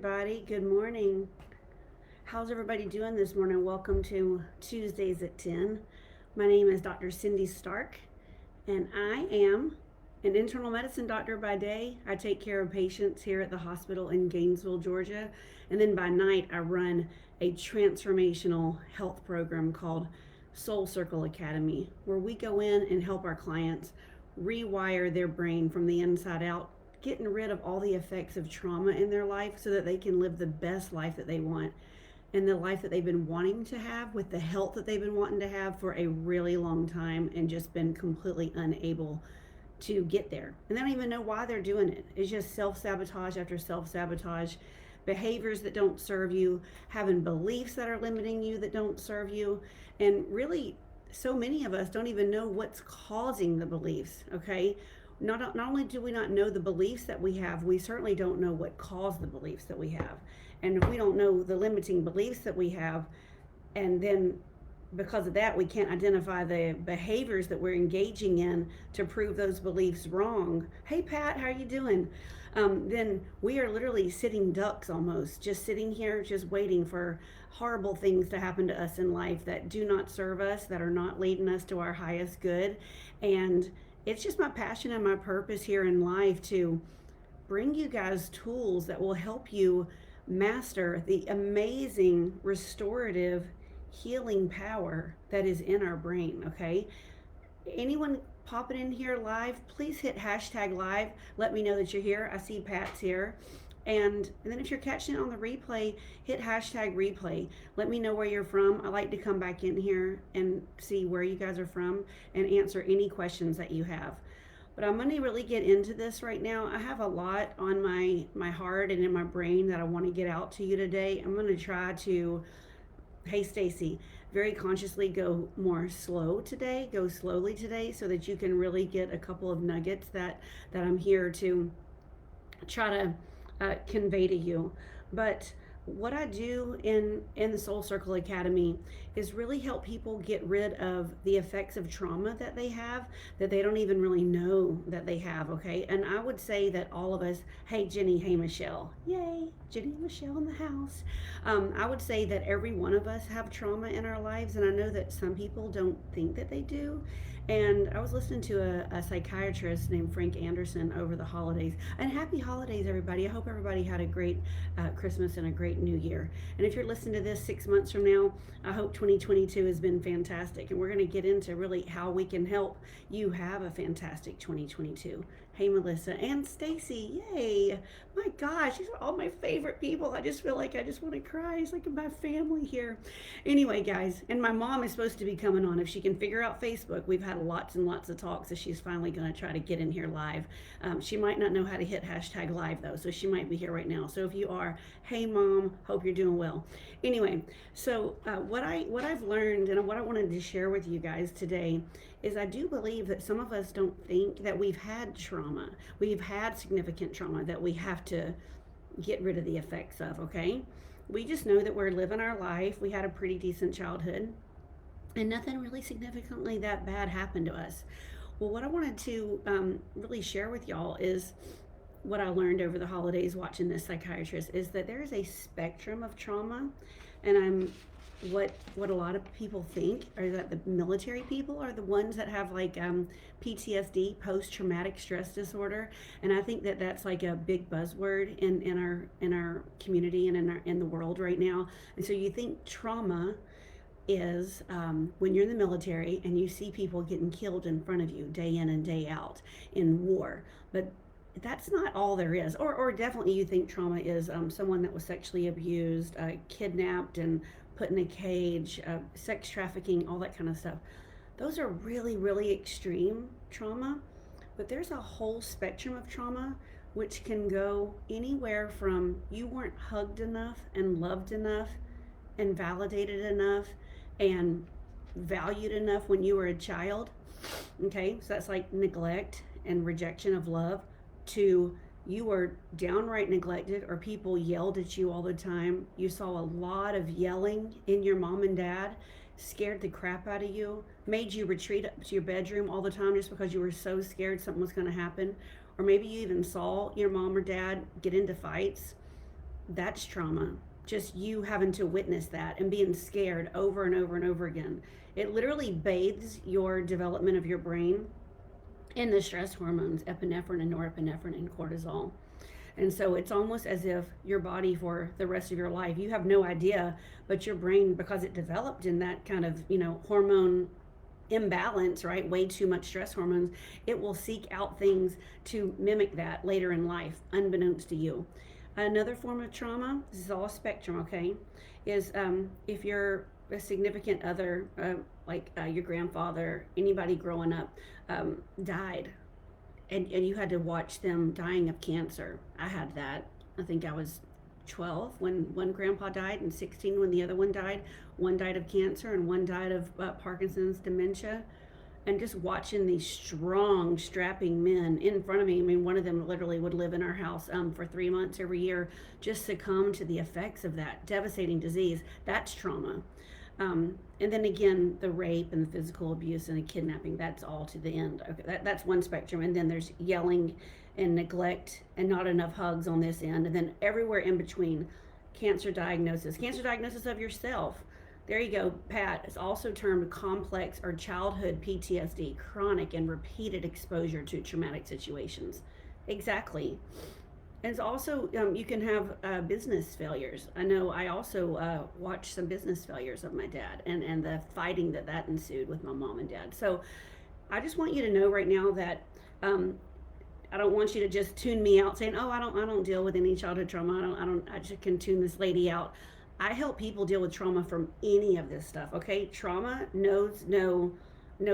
everybody. Good morning. How's everybody doing this morning? Welcome to Tuesdays at 10. My name is Dr. Cindy Stark, and I am an internal medicine doctor by day. I take care of patients here at the hospital in Gainesville, Georgia. And then by night, I run a transformational health program called Soul Circle Academy, where we go in and help our clients rewire their brain from the inside out, getting rid of all the effects of trauma in their life so that they can live the best life that they want and the life that they've been wanting to have with the health that they've been wanting to have for a really long time and just been completely unable to get there. And they don't even know why they're doing it. It's just self-sabotage after self-sabotage, behaviors that don't serve you, having beliefs that are limiting you that don't serve you. And really, so many of us don't even know what's causing the beliefs, okay? Not only do we not know the beliefs that we have, we certainly don't know what caused the beliefs that we have. And if we don't know the limiting beliefs that we have, and then because of that we can't identify the behaviors that we're engaging in to prove those beliefs wrong. Hey Pat, how are you doing? Then we are literally sitting ducks almost, just sitting here, just waiting for horrible things to happen to us in life that do not serve us, that are not leading us to our highest good. And it's just my passion and my purpose here in life to bring you guys tools that will help you master the amazing restorative healing power that is in our brain, okay? Anyone popping in here live, please hit hashtag live. Let me know that you're here. I see Pat's here. And then if you're catching it on the replay, hit hashtag replay. Let me know where you're from. I like to come back in here and see where you guys are from and answer any questions that you have. But I'm going to really get into this right now. I have a lot on my heart and in my brain that I want to get out to you today. I'm going to try to, hey Stacy, very consciously go more slow today, go slowly today so that you can really get a couple of nuggets that I'm here to try to convey to you. But what I do in the Soul Circle Academy is really help people get rid of the effects of trauma that they have, that they don't even really know that they have, okay? And I would say that all of us, hey Jenny, hey Michelle, yay, Jenny and Michelle in the house. I would say that every one of us have trauma in our lives, and I know that some people don't think that they do. And I was listening to a psychiatrist named Frank Anderson over the holidays. And happy holidays, everybody. I hope everybody had a great Christmas and a great New Year. And if you're listening to this 6 months from now, I hope 2022 has been fantastic. And we're going to get into really how we can help you have a fantastic 2022. Hey, Melissa and Stacy, yay. My gosh, these are all my favorite people. I just feel like I just want to cry. It's like my family here. Anyway, guys, and my mom is supposed to be coming on. If she can figure out Facebook, we've had lots and lots of talks, so she's finally going to try to get in here live. She might not know how to hit hashtag live, though, so she might be here right now. So if you are, hey, Mom, hope you're doing well. Anyway, so what I've learned and what I wanted to share with you guys today is I do believe that some of us don't think that we've had trauma. We've had significant trauma that we have to get rid of the effects of, okay? We just know that we're living our life. We had a pretty decent childhood and nothing really significantly that bad happened to us. Well, what I wanted to really share with y'all is what I learned over the holidays watching this psychiatrist is that there is a spectrum of trauma, and what a lot of people think are that the military people are the ones that have like PTSD, post-traumatic stress disorder, and I think that that's like a big buzzword in our community and in the world right now. And so you think trauma is when you're in the military and you see people getting killed in front of you day in and day out in war, but that's not all there is. Or definitely you think trauma is someone that was sexually abused, kidnapped and put in a cage, sex trafficking, all that kind of stuff. Those are really, really extreme trauma, but there's a whole spectrum of trauma which can go anywhere from you weren't hugged enough and loved enough and validated enough and valued enough when you were a child, okay? So that's like neglect and rejection of love, to you were downright neglected or people yelled at you all the time. You saw a lot of yelling in your mom and dad, scared the crap out of you, made you retreat up to your bedroom all the time just because you were so scared something was going to happen. Or maybe you even saw your mom or dad get into fights, that's trauma. Just you having to witness that and being scared over and over and over again. It literally bathes your development of your brain in the stress hormones, epinephrine and norepinephrine and cortisol. And so it's almost as if your body for the rest of your life, you have no idea, but your brain, because it developed in that kind of, hormone imbalance, right? Way too much stress hormones, it will seek out things to mimic that later in life, unbeknownst to you. Another form of trauma, this is all spectrum, okay, is if you're a significant other, your grandfather, anybody growing up, died, and you had to watch them dying of cancer. I had that. I think I was 12 when one grandpa died and 16 when the other one died. One died of cancer and one died of Parkinson's dementia. And just watching these strong, strapping men in front of me. I mean, one of them literally would live in our house for 3 months every year, just succumb to the effects of that devastating disease. That's trauma. And then again, the rape and the physical abuse and the kidnapping, that's all to the end. Okay, that's one spectrum. And then there's yelling and neglect and not enough hugs on this end. And then everywhere in between, cancer diagnosis of yourself. There you go, Pat. It's also termed complex or childhood PTSD, chronic and repeated exposure to traumatic situations. Exactly. And it's also, you can have business failures. I know I also watched some business failures of my dad and the fighting that ensued with my mom and dad. So I just want you to know right now that I don't want you to just tune me out saying, oh, I don't deal with any childhood trauma. I just can tune this lady out. I help people deal with trauma from any of this stuff. Okay, trauma knows no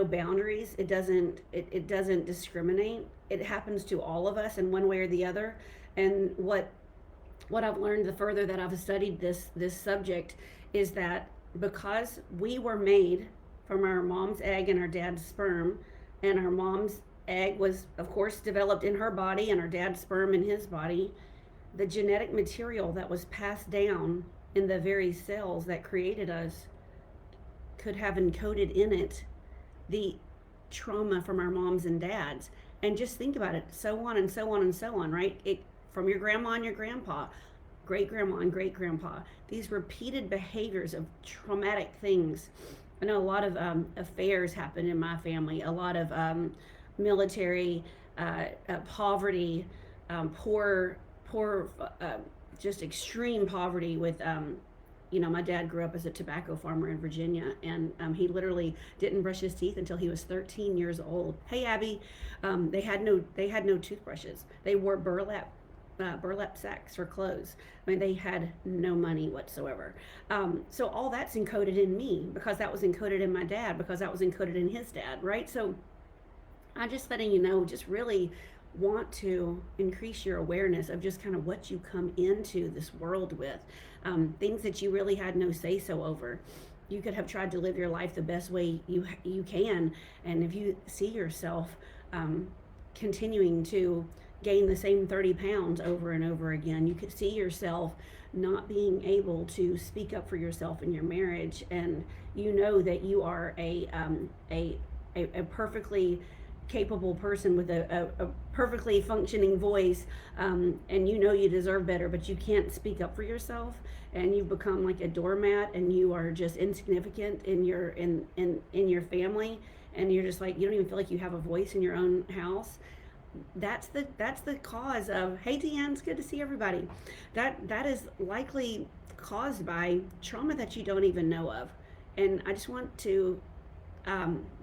boundaries. It doesn't discriminate. It happens to all of us in one way or the other. And what I've learned the further that I've studied this subject is that because we were made from our mom's egg and our dad's sperm, and our mom's egg was of course developed in her body and our dad's sperm in his body, the genetic material that was passed down in the very cells that created us could have encoded in it the trauma from our moms and dads. And just think about it, so on and so on and so on, right? It from your grandma and your grandpa, great grandma and great grandpa, these repeated behaviors of traumatic things. I know a lot of affairs happened in my family, a lot of military poverty, poor just extreme poverty with my dad grew up as a tobacco farmer in Virginia, and he literally didn't brush his teeth until he was 13 years old. Hey, Abby, they had no toothbrushes. They wore burlap sacks for clothes. I mean, they had no money whatsoever. So all that's encoded in me because that was encoded in my dad, because that was encoded in his dad, right? So I'm just letting you know, just really want to increase your awareness of just kind of what you come into this world with, things that you really had no say so over. You could have tried to live your life the best way you can, and if you see yourself continuing to gain the same 30 pounds over and over again, you could see yourself not being able to speak up for yourself in your marriage, and you know that you are a perfectly capable person with a perfectly functioning voice, and you know you deserve better, but you can't speak up for yourself, and you've become like a doormat, and you are just insignificant in your family, and you're just like, you don't even feel like you have a voice in your own house. That's the cause of, hey Deanne, it's good to see everybody. That is likely caused by trauma that you don't even know of. And I just want to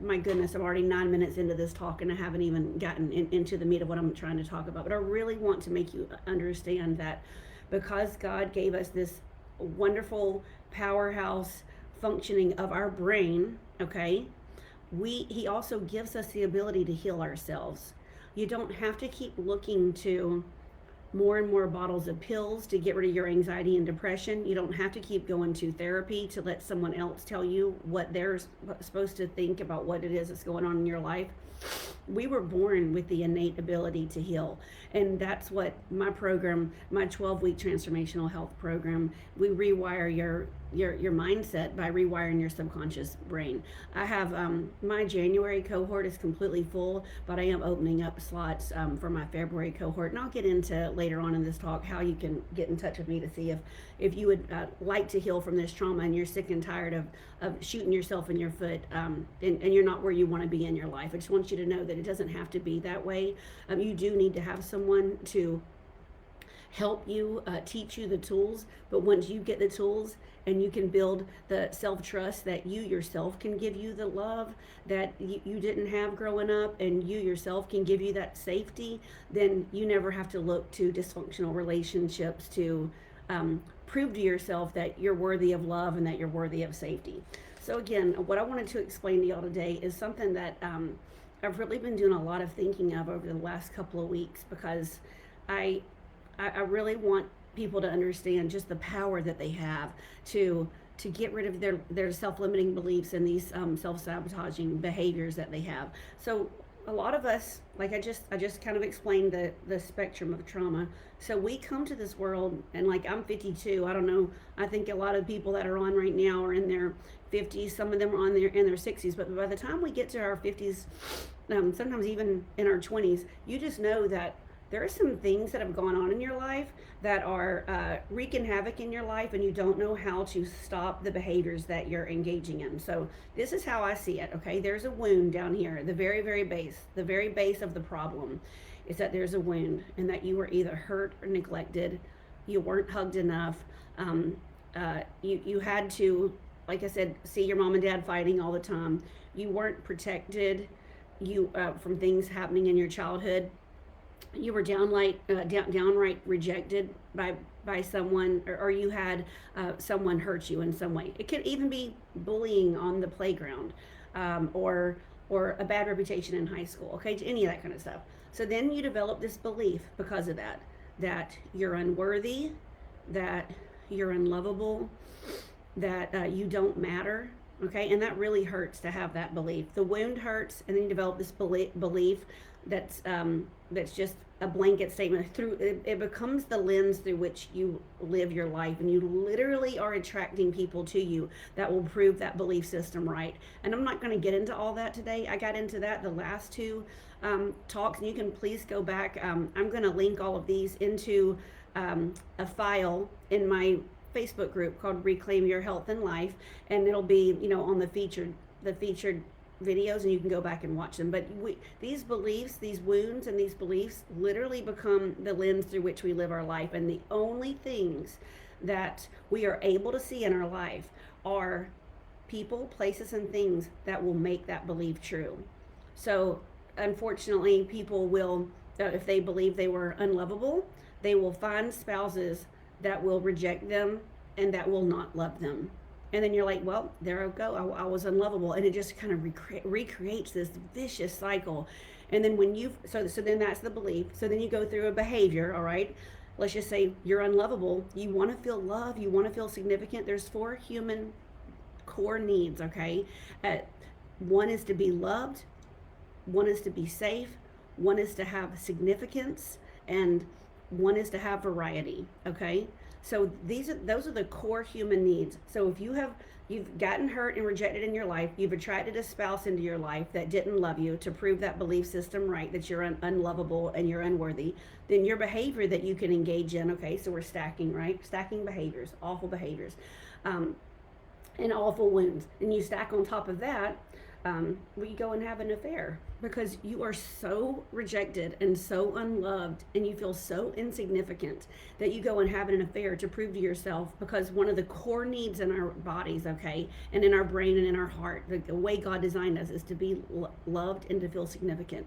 my goodness, I'm already 9 minutes into this talk and I haven't even gotten into the meat of what I'm trying to talk about. But I really want to make you understand that because God gave us this wonderful powerhouse functioning of our brain, okay, He also gives us the ability to heal ourselves. You don't have to keep looking to more and more bottles of pills to get rid of your anxiety and depression. You don't have to keep going to therapy to let someone else tell you what they're supposed to think about what it is that's going on in your life. we were born with the innate ability to heal. And that's what my program, my 12-week transformational health program, we rewire your mindset by rewiring your subconscious brain. I have my January cohort is completely full, but I am opening up slots for my February cohort, and I'll get into later on in this talk how you can get in touch with me to see if you would like to heal from this trauma and you're sick and tired of shooting yourself in your foot, and you're not where you want to be in your life. I just want you to know that it doesn't have to be that way. You do need to have someone to help you, teach you the tools, but once you get the tools and you can build the self-trust that you yourself can give you the love that you didn't have growing up, and you yourself can give you that safety, then you never have to look to dysfunctional relationships to prove to yourself that you're worthy of love and that you're worthy of safety. So again, what I wanted to explain to y'all today is something that I've really been doing a lot of thinking of over the last couple of weeks, because I really want people to understand just the power that they have to get rid of their self-limiting beliefs and these self-sabotaging behaviors that they have. So a lot of us, like I just kind of explained the spectrum of trauma. So we come to this world, and like I'm 52, I don't know, I think a lot of people that are on right now are in their 50s, some of them are in their 60s, but by the time we get to our 50s, sometimes even in our 20s, you just know that there are some things that have gone on in your life that are wreaking havoc in your life, and you don't know how to stop the behaviors that you're engaging in. So this is how I see it, okay? There's a wound down here, the very, very base of the problem is that there's a wound, and that you were either hurt or neglected, you weren't hugged enough, you had to, like I said, see your mom and dad fighting all the time, you weren't protected from things happening in your childhood, you were downright rejected by someone, or you had someone hurt you in some way. It could even be bullying on the playground, or a bad reputation in high school, okay, any of that kind of stuff. So then you develop this belief because of that you're unworthy, that you're unlovable, that you don't matter, okay, and that really hurts to have that belief. The wound hurts, and then you develop this belief that's just a blanket statement. It becomes the lens through which you live your life, and you literally are attracting people to you that will prove that belief system right. And I'm not going to get into all that today. I got into that the last two talks, and you can please go back. I'm going to link all of these into a file in my Facebook group called Reclaim Your Health and Life, and it'll be on the featured videos, and you can go back and watch them. But these beliefs, these wounds and these beliefs literally become the lens through which we live our life, and the only things that we are able to see in our life are people, places, and things that will make that belief true. So unfortunately, people will, if they believe they were unlovable, they will find spouses that will reject them and that will not love them. And then you're like, well, there I go. I was unlovable. And it just kind of recreates this vicious cycle. And then so then that's the belief. So then you go through a behavior, all right? Let's just say you're unlovable. You want to feel love. You want to feel significant. There's 4 human core needs, okay? One is to be loved. One is to be safe. One is to have significance. And one is to have variety, okay? So those are the core human needs. So if you've gotten hurt and rejected in your life, you've attracted a spouse into your life that didn't love you to prove that belief system right, that you're unlovable and you're unworthy, then your behavior that you can engage in, okay, so we're stacking, right? Stacking behaviors, awful behaviors, and awful wounds. And you stack on top of that, we go and have an affair because you are so rejected and so unloved, and you feel so insignificant that you go and have an affair to prove to yourself, because one of the core needs in our bodies, okay, and in our brain and in our heart, the way God designed us is to be loved and to feel significant.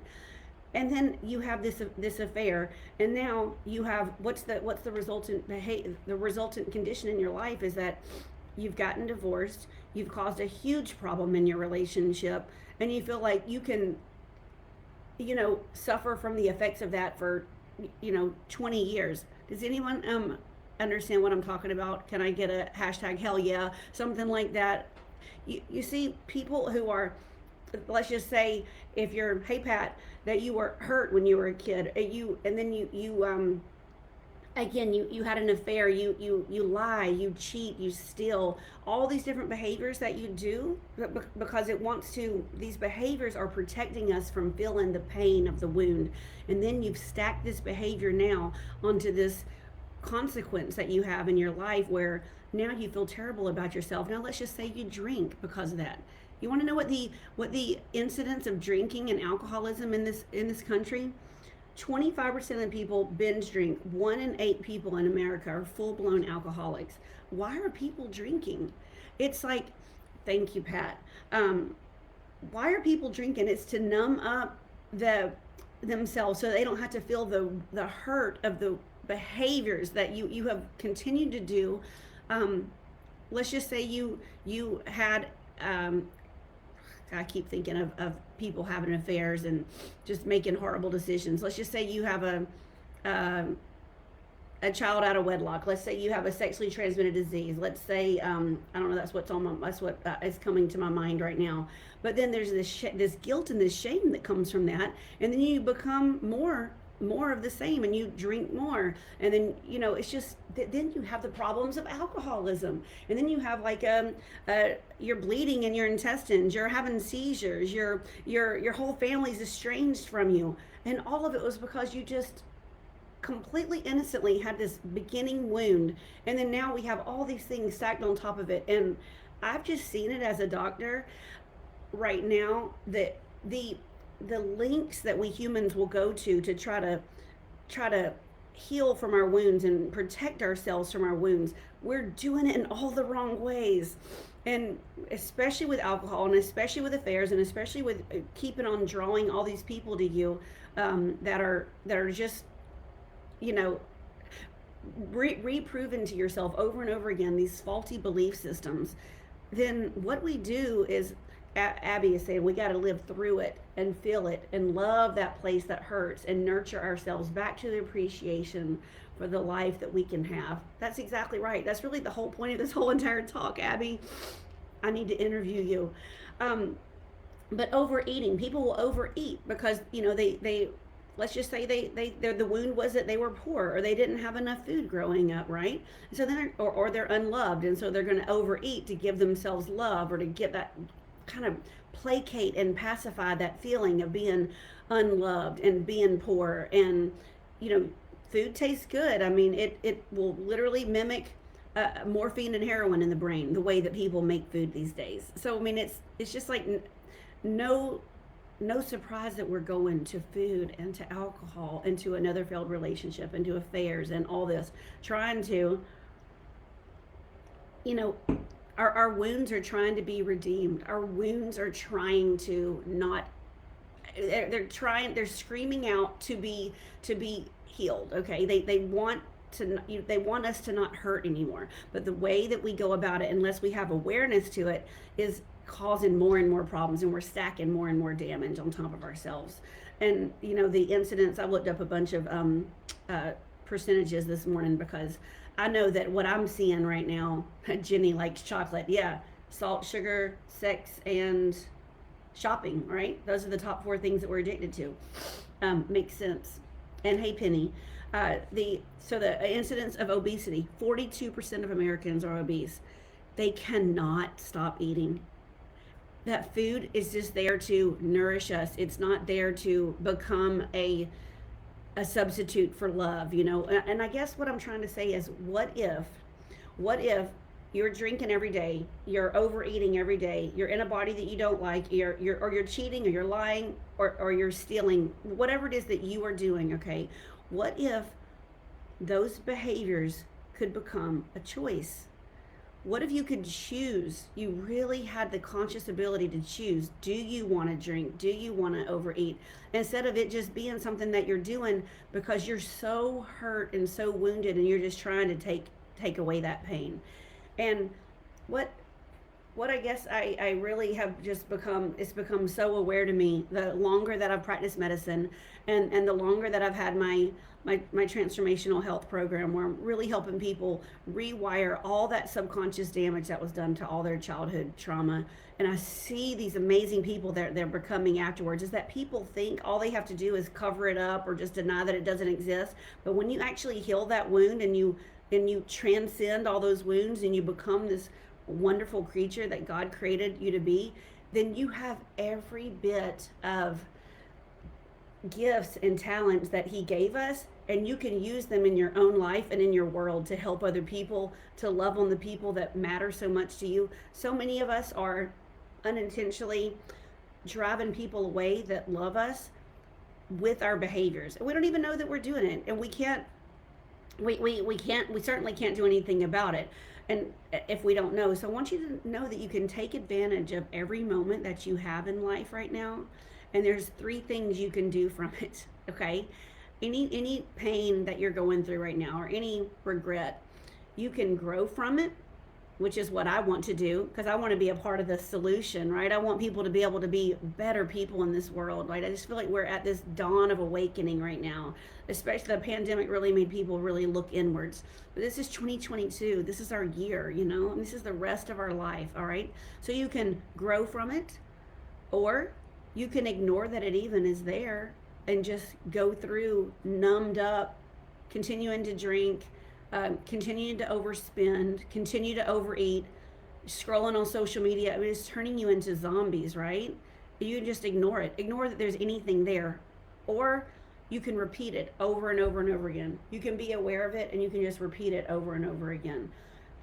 And then you have this affair, and now you have what's the resultant behavior, the resultant condition in your life is that you've gotten divorced, you've caused a huge problem in your relationship, and you feel like you can, suffer from the effects of that for, 20 years. Does anyone understand what I'm talking about? Can I get a hashtag hell yeah, something like that? You see people who are let's just say if you're, hey Pat, that you were hurt when you were a kid, and then you again, you had an affair, you lie, you cheat, you steal, all these different behaviors that you do because it wants to, these behaviors are protecting us from feeling the pain of the wound. And then you've stacked this behavior now onto this consequence that you have in your life where now you feel terrible about yourself. Now let's just say you drink because of that. You want to know what the incidence of drinking and alcoholism in this country? 25% of people binge drink. 1 in 8 people in America are full blown alcoholics. Why are people drinking? It's like, thank you, Pat. Why are people drinking? It's to numb up themselves so they don't have to feel the hurt of the behaviors that you have continued to do. Let's just say you had I keep thinking of people having affairs and just making horrible decisions. Let's just say you have a child out of wedlock. Let's say you have a sexually transmitted disease. Let's say I don't know. That's what is coming to my mind right now. But then there's this guilt and this shame that comes from that, and then you become more of the same, and you drink more, and then it's just then you have the problems of alcoholism, and then you have like you're bleeding in your intestines, you're having seizures, your whole family's estranged from you, and all of it was because you just completely innocently had this beginning wound, and then now we have all these things stacked on top of it. And I've just seen it as a doctor right now that the links that we humans will go to try to heal from our wounds and protect ourselves from our wounds, we're doing it in all the wrong ways. And especially with alcohol, and especially with affairs, and especially with keeping on drawing all these people to you that are just reproven to yourself over and over again these faulty belief systems. Then what we do is, Abby is saying, we got to live through it and feel it and love that place that hurts and nurture ourselves back to the appreciation for the life that we can have. That's exactly right. That's really the whole point of this whole entire talk, Abby. I need to interview you. But overeating, people will overeat because they let's just say the wound was that they were poor or they didn't have enough food growing up, right? So then or they're unloved, and so they're going to overeat to give themselves love, or to get that kind of placate and pacify that feeling of being unloved and being poor. And food tastes good. I mean, it will literally mimic morphine and heroin in the brain, the way that people make food these days. So I mean, it's just like no surprise that we're going to food and to alcohol and to another failed relationship and to affairs and all this, trying to our wounds are trying to be redeemed. Our wounds are trying to not, they're screaming out to be healed. Okay. They want us to not hurt anymore. But the way that we go about it, unless we have awareness to it, is causing more and more problems, and we're stacking more and more damage on top of ourselves. And the incidents, I looked up a bunch of percentages this morning because I know that what I'm seeing right now, Jenny likes chocolate. Yeah, salt, sugar, sex, and shopping, right? Those are the top 4 things that we're addicted to. Makes sense. And hey, Penny, the incidence of obesity, 42% of Americans are obese. They cannot stop eating. That food is just there to nourish us. It's not there to become a substitute for love, And I guess what I'm trying to say is, what if you're drinking every day, you're overeating every day, you're in a body that you don't like, you're cheating, or you're lying, or you're stealing, whatever it is that you are doing, okay? What if those behaviors could become a choice? What if you could choose? You really had the conscious ability to choose. Do you want to drink? Do you want to overeat? Instead of it just being something that you're doing because you're so hurt and so wounded, and you're just trying to take away that pain. And what what I guess I really have just it's become so aware to me the longer that I've practiced medicine, and the longer that I've had my transformational health program, where I'm really helping people rewire all that subconscious damage that was done to all their childhood trauma. And I see these amazing people that they're becoming afterwards, is that people think all they have to do is cover it up or just deny that it doesn't exist. But when you actually heal that wound, and you transcend all those wounds, and you become this wonderful creature that God created you to be, then you have every bit of gifts and talents that He gave us, and you can use them in your own life and in your world to help other people, to love on the people that matter so much to you. So many of us are unintentionally driving people away that love us with our behaviors, and we don't even know that we're doing it, and we certainly can't do anything about it, and if we don't know. So I want you to know that you can take advantage of every moment that you have in life right now, and there's 3 things you can do from it. Okay, any pain that you're going through right now, or any regret, you can grow from it, which is what I want to do, because I want to be a part of the solution, right? I want people to be able to be better people in this world, right? I just feel like we're at this dawn of awakening right now. Especially the pandemic really made people really look inwards. But this is 2022. This is our year, and this is the rest of our life, all right? So you can grow from it, or you can ignore that it even is there and just go through numbed up, continuing to drink, continuing to overspend, continue to overeat, scrolling on social media. I mean, it's turning you into zombies, right? You just ignore it. Ignore that there's anything there. Or you can repeat it over and over and over again. You can be aware of it, and you can just repeat it over and over again.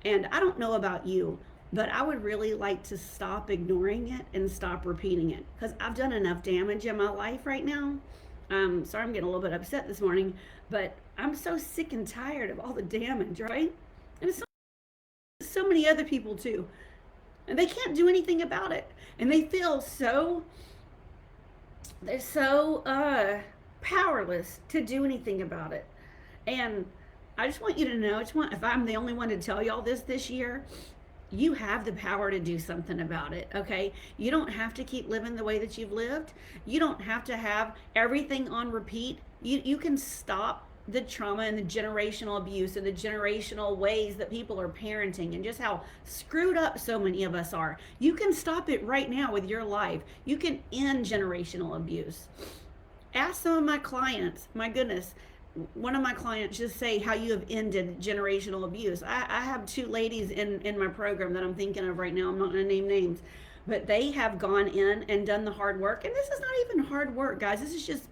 And I don't know about you, but I would really like to stop ignoring it and stop repeating it, because I've done enough damage in my life right now. Sorry, I'm getting a little bit upset this morning, but I'm so sick and tired of all the damage, right? And it's so many other people too, and they can't do anything about it, and they feel they're so powerless to do anything about it. And I just want you to know, if I'm the only one to tell y'all this year, you have the power to do something about it, okay? You don't have to keep living the way that you've lived. You don't have to have everything on repeat. You can stop the trauma and the generational abuse and the generational ways that people are parenting, and just how screwed up so many of us are. You can stop it right now with your life. You can end generational abuse. Ask some of my clients, my goodness, one of my clients just say how you have ended generational abuse. I have 2 ladies in my program that I'm thinking of right now. I'm not going to name names, but they have gone in and done the hard work. And this is not even hard work, guys. This is just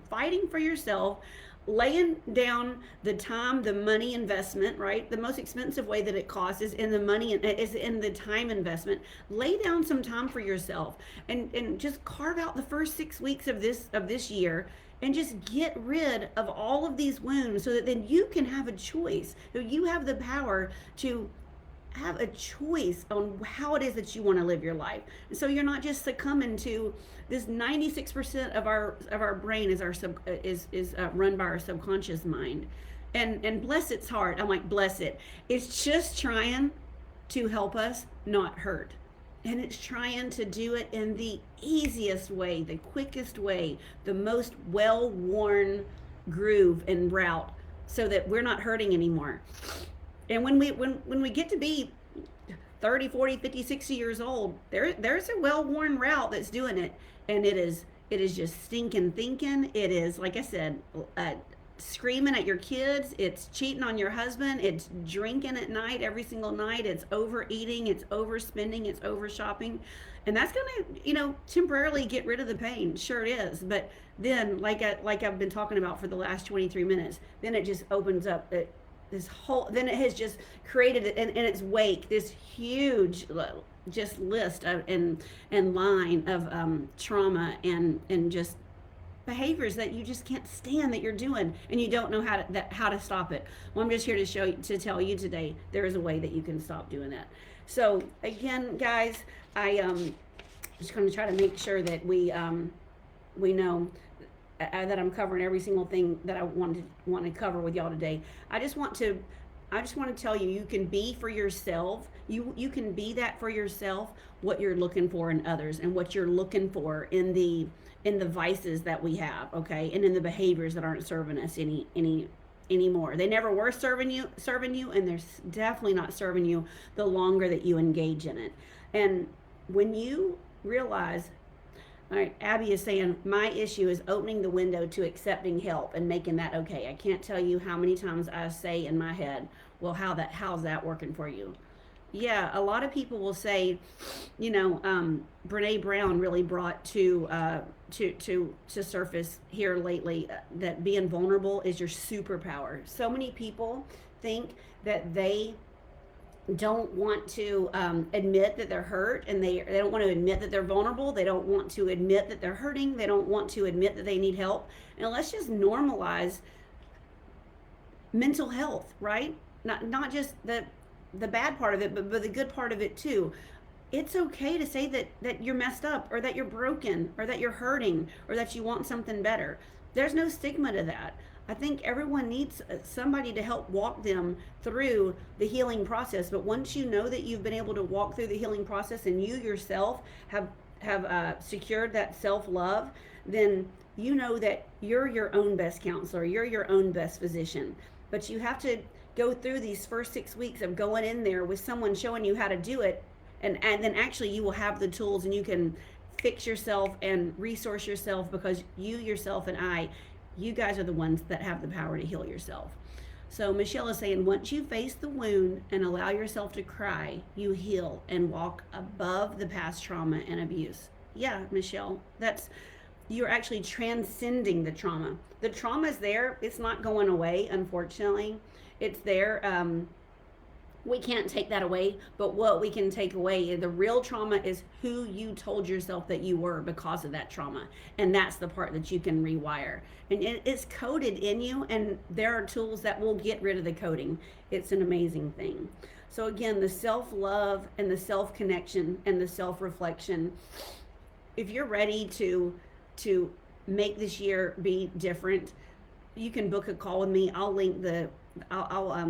fighting for yourself, laying down the time, the money investment, right? The most expensive way that it costs is in the money, is in the time investment. Lay down some time for yourself, and just carve out the first 6 weeks of this year, and just get rid of all of these wounds, so that then you can have a choice. So you have the power to have a choice on how it is that you want to live your life. And so you're not just succumbing to this. 96% of our brain is run by our subconscious mind. And bless its heart. I'm like, bless it. It's just trying to help us not hurt. And it's trying to do it in the easiest way, the quickest way, the most well-worn groove and route, so that we're not hurting anymore. And when we get to be 30, 40, 50, 60 years old, there's a well-worn route that's doing it. And it is just stinking thinking. It is, like I said, screaming at your kids. It's cheating on your husband. It's drinking at night every single night. It's overeating. It's overspending. It's over shopping. And that's going to, temporarily get rid of the pain. Sure it is. But then, like I've been talking about for the last 23 minutes, then it just opens up then it has just created in its wake this huge just list and line of trauma and just behaviors that you just can't stand that you're doing, and you don't know how to stop it. Well, I'm just here to tell you today there is a way that you can stop doing that. So again, guys, I just going to try to make sure that we know that I'm covering every single thing that I want to cover with y'all today. I just want to I just want to tell you, you can be for yourself. You can be that for yourself, what you're looking for in others and what you're looking for in the vices that we have, okay? And in the behaviors that aren't serving us anymore. They never were serving you, and they're definitely not serving you the longer that you engage in it. And when you realize, all right, Abby is saying, my issue is opening the window to accepting help and making that okay. I can't tell you how many times I say in my head, well, how's that working for you? Yeah, a lot of people will say, Brene Brown really brought to surface here lately that being vulnerable is your superpower. So many people think that they don't want to admit that they're hurt, and they don't want to admit that they're vulnerable. They don't want to admit that they're hurting. They don't want to admit that they need help. And let's just normalize mental health, right? Not just the bad part of it, but the good part of it too. It's okay to say that you're messed up, or that you're broken, or that you're hurting, or that you want something better. There's no stigma to that. I think everyone needs somebody to help walk them through the healing process. But once you know that you've been able to walk through the healing process, and you yourself have secured that self-love, then you know that you're your own best counselor, you're your own best physician. But you have to go through these first 6 weeks of going in there with someone showing you how to do it, and then actually you will have the tools, and you can fix yourself and resource yourself, because you yourself and you guys are the ones that have the power to heal yourself. So Michelle is saying, once you face the wound and allow yourself to cry, you heal and walk above the past trauma and abuse. Yeah, Michelle, you're actually transcending the trauma. The trauma is there. It's not going away, unfortunately. It's there. We can't take that away, but what we can take away, the real trauma, is who you told yourself that you were because of that trauma. And that's the part that you can rewire. And it's coded in you, and there are tools that will get rid of the coding. It's an amazing thing. So again, the self-love and the self-connection and the self-reflection, if you're ready to make this year be different, you can book a call with me. I'll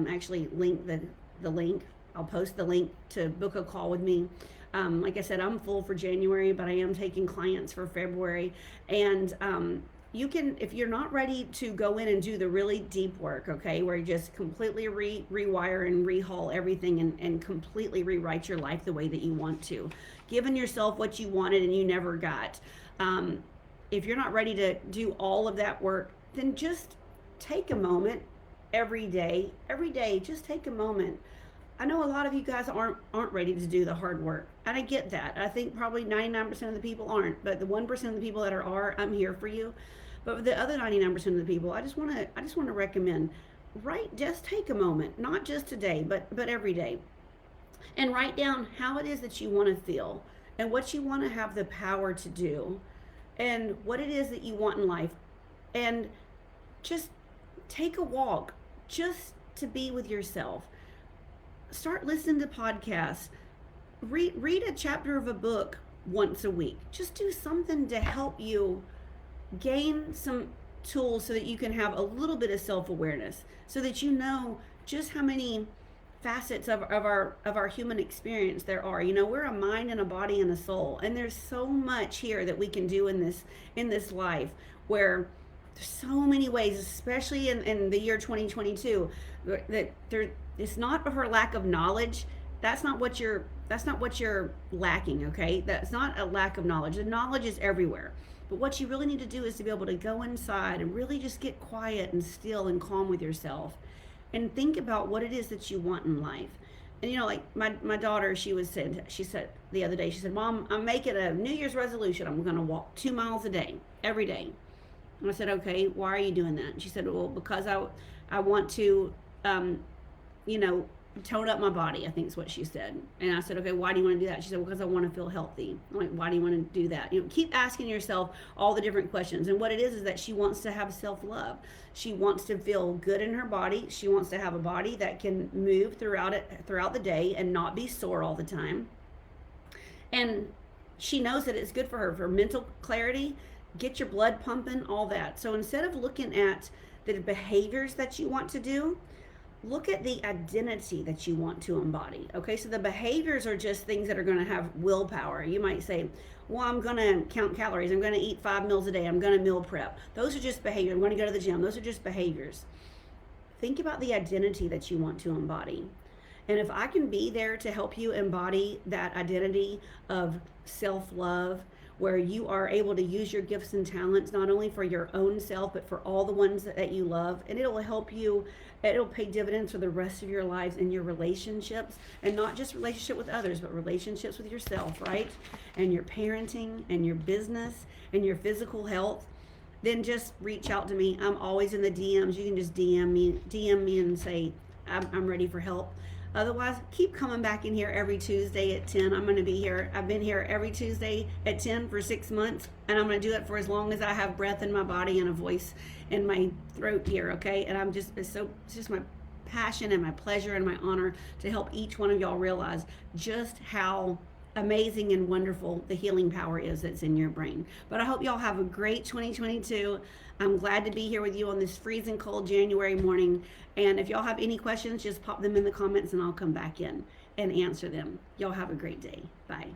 actually link the link. I'll post the link to book a call with me. Like I said, I'm full for January, but I am taking clients for February. And you can, if you're not ready to go in and do the really deep work, okay, where you just completely rewire and rehaul everything and completely rewrite your life the way that you want to, giving yourself what you wanted and you never got. If you're not ready to do all of that work, then just take a moment every day, just take a moment. I know a lot of you guys aren't ready to do the hard work, and I get that. I think probably 99% of the people aren't, but the 1% of the people that are, I'm here for you. But for the other 99% of the people, I just want to recommend, just take a moment, not just today, but every day, and write down how it is that you want to feel, and what you want to have the power to do, and what it is that you want in life, and just take a walk, just to be with yourself. Start listening to podcasts. Read a chapter of a book once a week. Just do something to help you gain some tools so that you can have a little bit of self-awareness, so that you know just how many facets of our human experience there are. We're a mind and a body and a soul, and there's so much here that we can do in this life, where there's so many ways, especially in the year 2022, that it's not for lack of knowledge. That's not what you're lacking, okay? That's not a lack of knowledge. The knowledge is everywhere. But what you really need to do is to be able to go inside and really just get quiet and still and calm with yourself, and think about what it is that you want in life. And like my daughter, she said the other day, she said, "Mom, I'm making a New Year's resolution. I'm going to walk 2 miles a day, every day." And I said, "Okay, why are you doing that?" And she said, "Well, because I want to, tone up my body," I think is what she said. And I said, "Okay, why do you want to do that?" She said, "Well, because I want to feel healthy." I'm like, "Why do you want to do that?" Keep asking yourself all the different questions. And what it is that she wants to have self-love. She wants to feel good in her body. She wants to have a body that can move throughout the day and not be sore all the time. And she knows that it's good for her, for mental clarity, get your blood pumping, all that. So instead of looking at the behaviors that you want to do, look at the identity that you want to embody. Okay, so the behaviors are just things that are going to have willpower. You might say, well, I'm going to count calories. I'm going to eat 5 meals a day. I'm going to meal prep. Those are just behaviors. I'm going to go to the gym. Those are just behaviors. Think about the identity that you want to embody. And if I can be there to help you embody that identity of self-love, where you are able to use your gifts and talents not only for your own self but for all the ones that you love, and it'll help you, it'll pay dividends for the rest of your lives in your relationships, and not just relationship with others but relationships with yourself, right? And your parenting and your business and your physical health. Then just reach out to me. I'm always in the DMs. You can just DM me and say I'm ready for help. Otherwise, keep coming back in here every Tuesday at 10. I'm going to be here. I've been here every Tuesday at 10 for 6 months, and I'm going to do it for as long as I have breath in my body and a voice in my throat here, okay? And it's just my passion and my pleasure and my honor to help each one of y'all realize just how amazing and wonderful the healing power is that's in your brain. But I hope y'all have a great 2022. I'm glad to be here with you on this freezing cold January morning. And if y'all have any questions, just pop them in the comments and I'll come back in and answer them. Y'all have a great day. Bye.